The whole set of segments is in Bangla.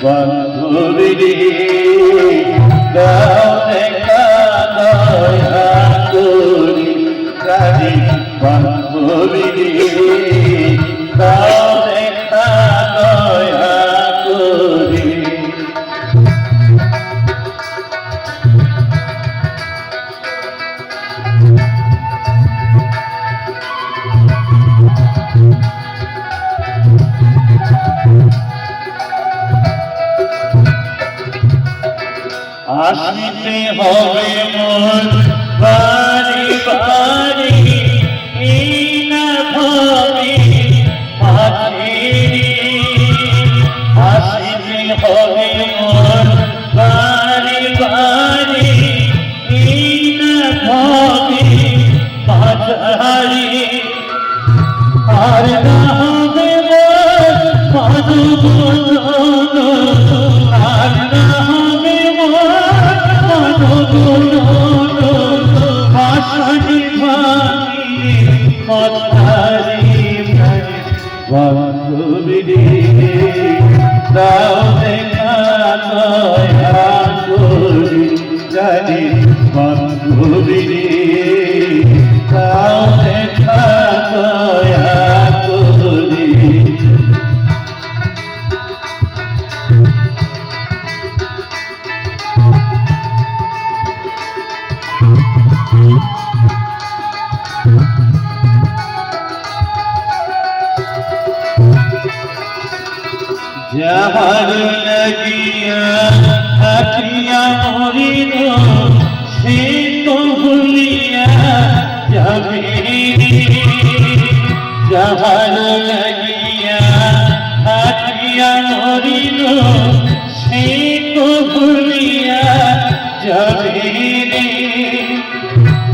বান্ধবী দাও দেখা দয়া করি রানী বান্ধবী দাও দেখা দয়া করি। আসিতে হবে মোর বাড়ি বাড়ি এই না ভাবি পাখিরি। আসিতে হবে মোর বাড়ি বাড়ি এই না ভাবি পাখিরি। আর না হবে মোর মাধব আর না হবে ভাষানি ভাঙি কথারি বান্ধবী দাও দেখা দয়া করি জানি বান্ধবী দাও দেখা দয়া করি। যাহার লাগিয়া থাকিয়া মরিল সে তো ভুলিয়া যাবে। যাহার লাগিয়া থাকিয়া মরিল সে তো ভুলিয়া যাবে।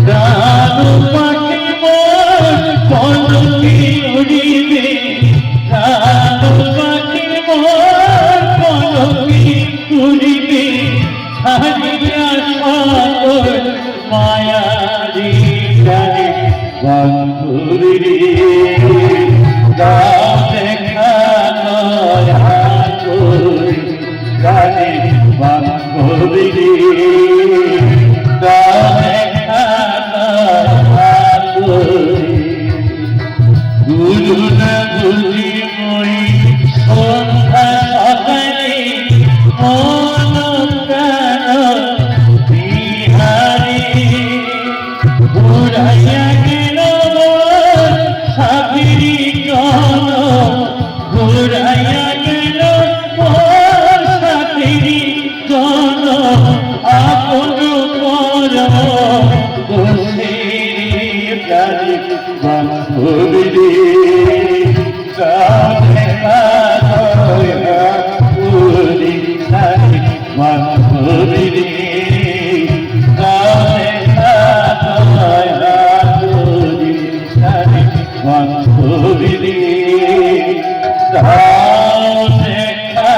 প্রাণ পাখি মোর পলকে উড়িবে প্রাণ পাখি মোর পলকে উড়িবে ছাড়িয়া সকল মায়ারি জানে বান্ধবী দাও দেখা দয়া করি জানে বান্ধবী দাও দেখা দয়া করি। গুরু না গুলি মই সন্ধ্যা সকালে মন প্রাণ বিহারে ঘুরাইয়া গেল সাবিরি জন ঘুরাইয়া গেল সাবিরি জন আপন পর বসে জানি বান্ধবী দাও দেখা দয়া করি জানি বান্ধবী দাও দেখা দয়া করি জানি বান্ধবী দাও দেখা